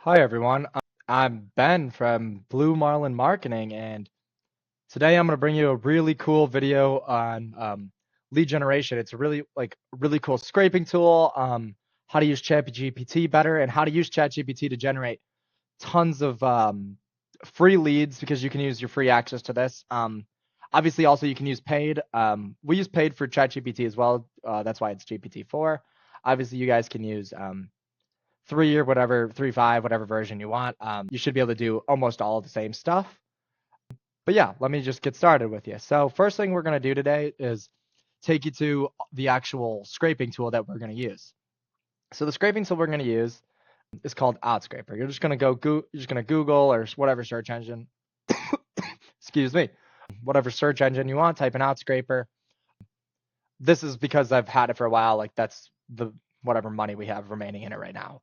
Hi everyone, I'm Ben from Blue Marlin Marketing, and today I'm going to bring you a really cool video on lead generation. It's a really cool scraping tool, how to use ChatGPT better, and how to use ChatGPT to generate tons of free leads because you can use your free access to this. Obviously, also you can use paid. We use paid for ChatGPT as well. That's why it's GPT-4. Obviously, you guys can use 3 or whatever, 3.5, whatever version you want. You should be able to do almost all of the same stuff. But yeah, let me just get started with you. So first thing we're going to do today is take you to the actual scraping tool that we're going to use. So the scraping tool we're going to use is called OddsScraper. You're just going to Google or whatever search engine, excuse me, whatever search engine you want, type in OddsScraper. This is because I've had it for a while. Like that's the whatever money we have remaining in it right now.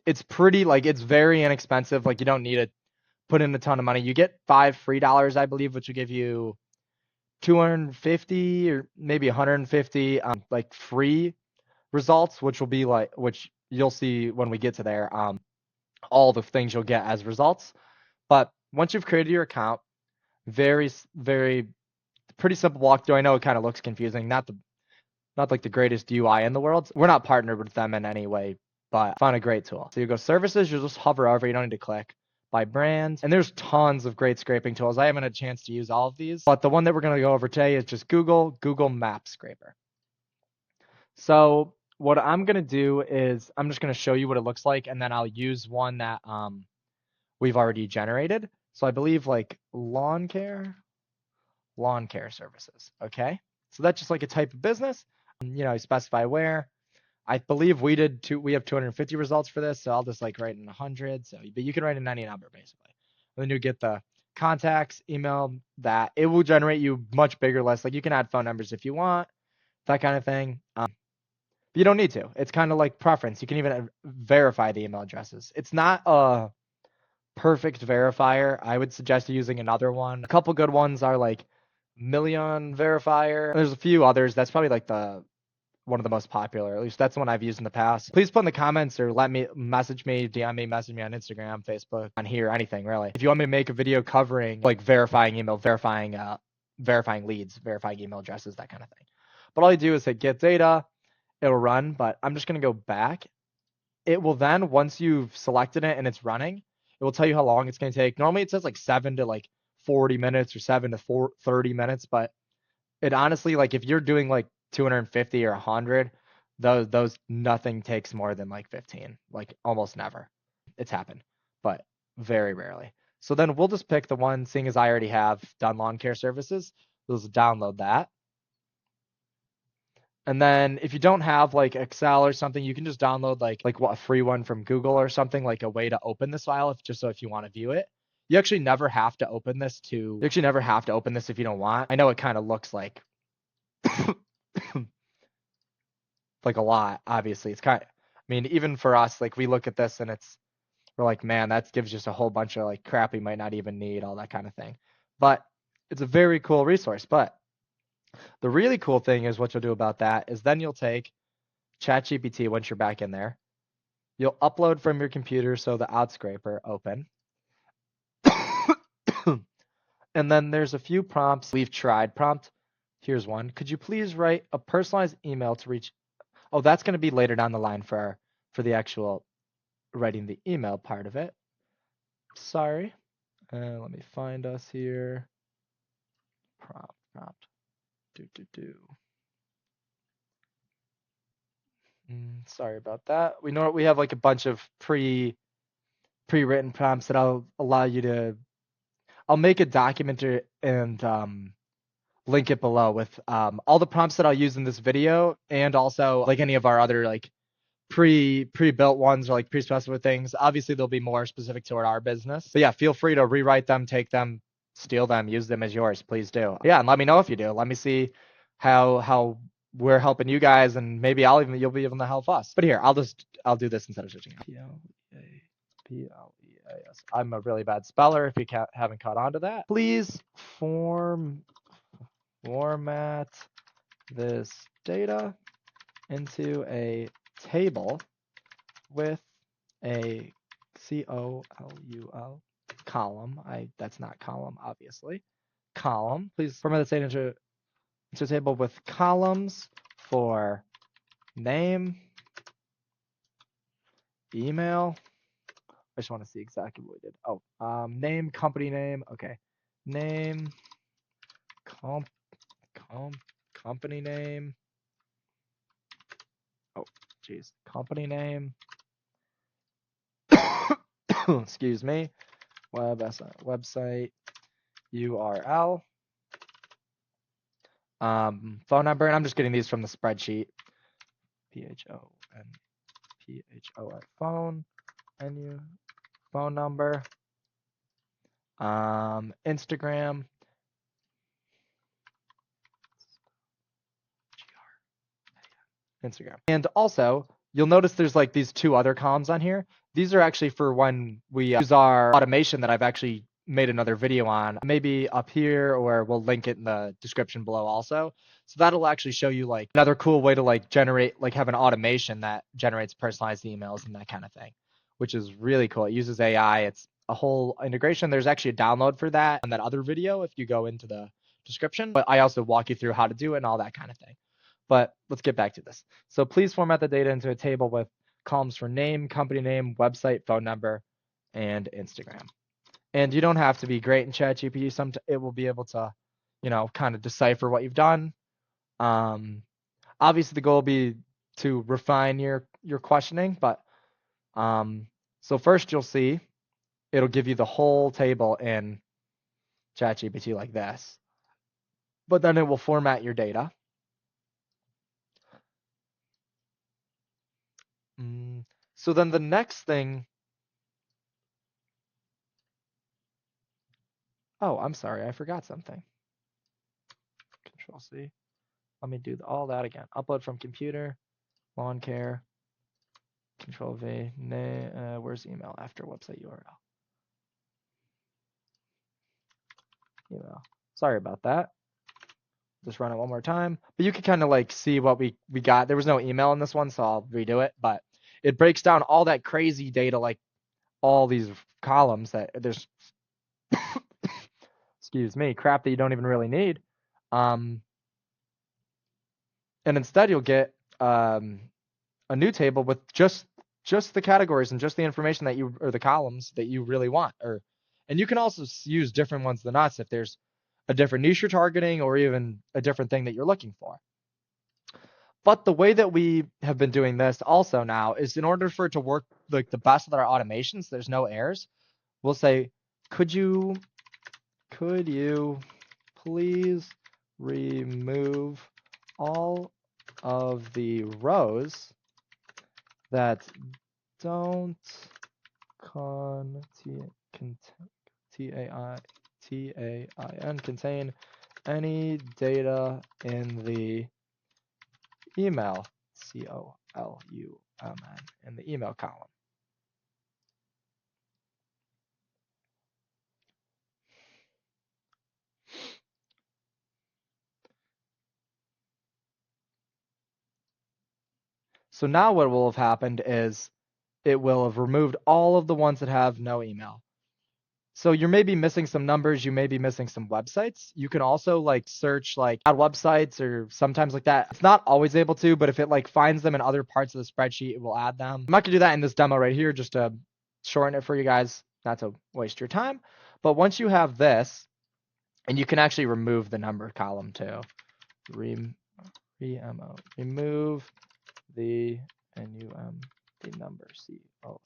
It's pretty it's very inexpensive. Like you don't need to put in a ton of money. You get $5 free, I believe, which will give you 250 or maybe 150 like free results, which will be which you'll see when we get to there. All the things you'll get as results. But once you've created your account, very pretty simple walkthrough. I know it kind of looks confusing, not like the greatest UI in the world. We're not partnered with them in any way, but I found a great tool. So you go services, you just hover over, you don't need to click. By brands, and there's tons of great scraping tools. I haven't had a chance to use all of these, but the one that we're going to go over today is just Google Map Scraper. So what I'm going to do is I'm just going to show you what it looks like, and then I'll use one that we've already generated. So I believe like lawn care services. Okay, so that's just like a type of business. You specify where. I believe we have 250 results for this, so I'll just like write in 100. But you can write in any number basically. And then you get the contacts, email that. It will generate you much bigger list. Like you can add phone numbers if you want, that kind of thing. But you don't need to. It's kind of like preference. You can even verify the email addresses. It's not a perfect verifier. I would suggest using another one. A couple good ones are like Million Verifier. There's a few others. That's probably like the one of the most popular. At least that's the one I've used in the past. Please put in the comments or message me, DM me, message me on Instagram, Facebook, on here, anything really. If you want me to make a video covering like verifying email, verifying leads, verifying email addresses, that kind of thing. But all you do is hit get data, it'll run, but I'm just gonna go back. It will then, once you've selected it and it's running, it will tell you how long it's gonna take. Normally it says like 7 to 40 minutes or 7 to 30 minutes, but it honestly, like if you're doing like 250 or 100, those nothing takes more than like 15, like almost never. It's happened, but very rarely. So then we'll just pick the one, seeing as I already have done lawn care services, we'll just download that. And then if you don't have like Excel or something, you can just download a free one from Google or something, like a way to open this file if you want to view it. You actually never have to open this if you don't want. I know it kind of looks like like a lot, obviously. I mean, even for us, like we look at this and we're like, man, that gives just a whole bunch of like crap we might not even need, all that kind of thing. But it's a very cool resource. But the really cool thing is what you'll do about that is then you'll take ChatGPT once you're back in there. You'll upload from your computer, so the OddsScraper open. And then there's a few prompts we've tried. Prompt, here's one. Could you please write a personalized email to reach? Oh, that's going to be later down the line for the actual writing the email part of it. Sorry. Let me find us here. Prompt. Do. Sorry about that. We know we have like a bunch of pre-written prompts that I'll allow you to. I'll make a document and link it below with all the prompts that I'll use in this video, and also like any of our other like pre-built ones or like pre-specified things. Obviously there'll be more specific to our business, but yeah, feel free to rewrite them, take them, steal them, use them as yours. Please do. Yeah, and let me know if you do. Let me see how we're helping you guys, and maybe you'll be able to help us. But here, I'll do this instead of searching. P-L-E-A-S. I'm a really bad speller if you haven't caught on to that. Please format this data into a table with a COLUL column. That's not column, obviously. Column. Please format the data into a table with columns for name, email. I just want to see exactly what we did. Oh, name, company name. Okay, name, company name. Oh, geez, company name. Excuse me. Website URL. Phone number, and I'm just getting these from the spreadsheet. PHON phone, phone number. Instagram. Instagram. And also, you'll notice there's like these two other columns on here. These are actually for when we use our automation that I've actually made another video on, maybe up here, or we'll link it in the description below also. So that'll actually show you like another cool way to like generate, like have an automation that generates personalized emails and that kind of thing, which is really cool. It uses AI. It's a whole integration. There's actually a download for that on that other video if you go into the description, but I also walk you through how to do it and all that kind of thing. But let's get back to this. So please format the data into a table with columns for name, company name, website, phone number, and Instagram. And you don't have to be great in ChatGPT. It will be able to, kind of decipher what you've done. Obviously, the goal will be to refine your questioning. But so first, you'll see it'll give you the whole table in ChatGPT like this. But then it will format your data. So then the next thing. Oh, I'm sorry, I forgot something. Control C. Let me do all that again. Upload from computer, lawn care, Control V. Where's email after website URL? Email. Sorry about that. Just run it one more time. But you can kind of like see what we got. There was no email in this one, so I'll redo it. But it breaks down all that crazy data, like all these columns that there's, excuse me, crap that you don't even really need. And instead you'll get a new table with just the categories and just the information that you, or the columns that you really want. And you can also use different ones than us if there's a different niche you're targeting or even a different thing that you're looking for. But the way that we have been doing this also now is in order for it to work like the best with our automations, there's no errors. We'll say, could you please remove all of the rows that don't contain any data in the email, COLUMN, in the email column. So now what will have happened is it will have removed all of the ones that have no email. So you're maybe missing some numbers, you may be missing some websites. You can also like search like add websites or sometimes like that. It's not always able to, but if it like finds them in other parts of the spreadsheet, it will add them. I'm not gonna do that in this demo right here, just to shorten it for you guys, not to waste your time. But once you have this, and you can actually remove the number column too. Remove the NUM, the number COL.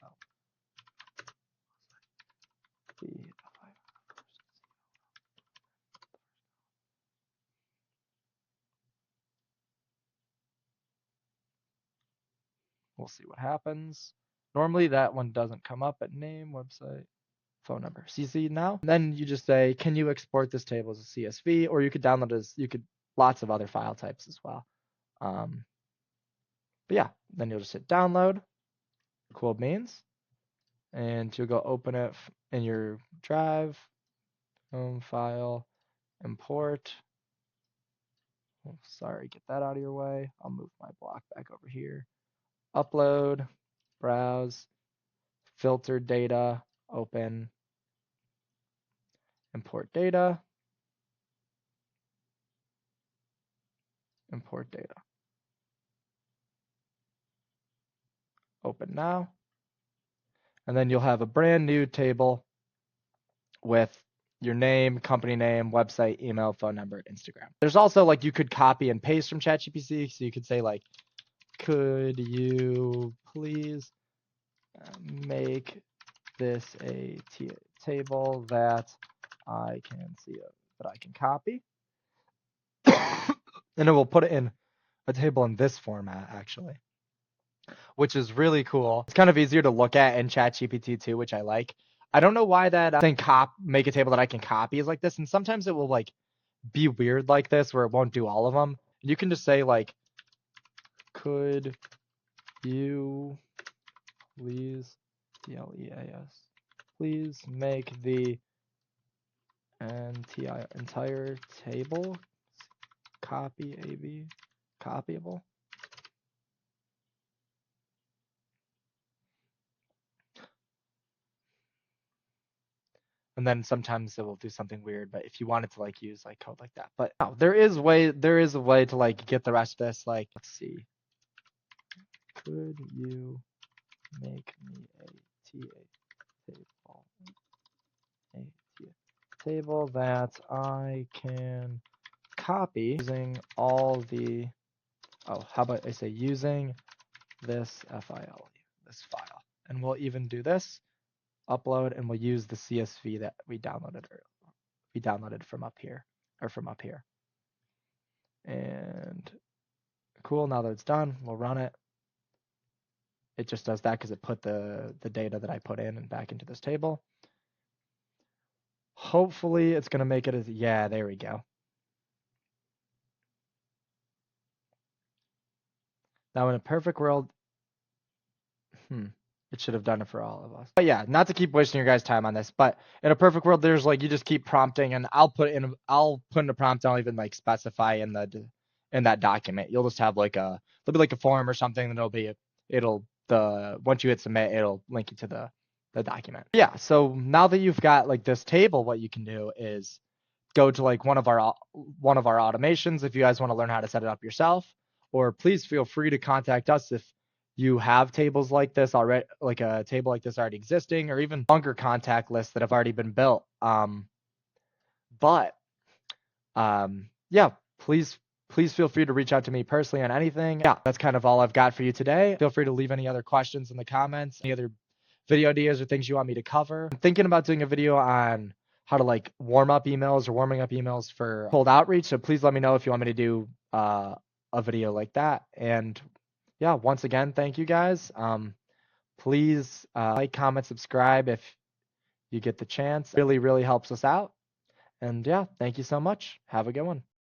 We'll see what happens. Normally that one doesn't come up at name, website, phone number. So you see now? And then you just say, can you export this table as a CSV? Or you could download as, lots of other file types as well. But yeah, then you'll just hit download, cool beans, and you'll go open it in your drive, home file, import. Oh, sorry, get that out of your way. I'll move my block back over here. Upload, browse, filter data, open, import data, import data. Open now. And then you'll have a brand new table with your name, company name, website, email, phone number, Instagram. There's also like you could copy and paste from ChatGPT. So you could say like, could you please make this a table that I can see that I can copy? And it will put it in a table in this format actually, which is really cool. It's kind of easier to look at in ChatGPT too, which I like. I don't know why that thing make a table that I can copy is like this, and sometimes it will like be weird like this where it won't do all of them. You can just say like, could you please, P-L-E-A-S, please make the entire table copyable? And then sometimes it will do something weird, but if you wanted to like use like code like that, but no, there is a way to like get the rest of this. Like, let's see, could you make me a table that I can copy using all the, how about I say using this file, and we'll even do this upload, and we'll use the CSV that we downloaded from up here, and cool. Now that it's done, we'll run it. It just does that because it put the data that I put in and back into this table. Hopefully it's going to make it as, yeah, there we go. Now in a perfect world, it should have done it for all of us. But yeah, not to keep wasting your guys' time on this, but in a perfect world, there's like, you just keep prompting, and I'll put in a prompt. I'll even like specify in that document. You'll just have like there'll be like a form or something, and once you hit submit, it'll link you to the document. Yeah. So now that you've got like this table, what you can do is go to like one of our automations if you guys want to learn how to set it up yourself, or please feel free to contact us if you have tables like this already, like a table like this already existing, or even longer contact lists that have already been built. Yeah, please feel free to reach out to me personally on anything. Yeah, that's kind of all I've got for you today. Feel free to leave any other questions in the comments, any other video ideas or things you want me to cover. I'm thinking about doing a video on how to like warming up emails for cold outreach. So please let me know if you want me to do a video like that. And yeah, once again, thank you guys. Please like, comment, subscribe if you get the chance. It really, really helps us out. And yeah, thank you so much. Have a good one.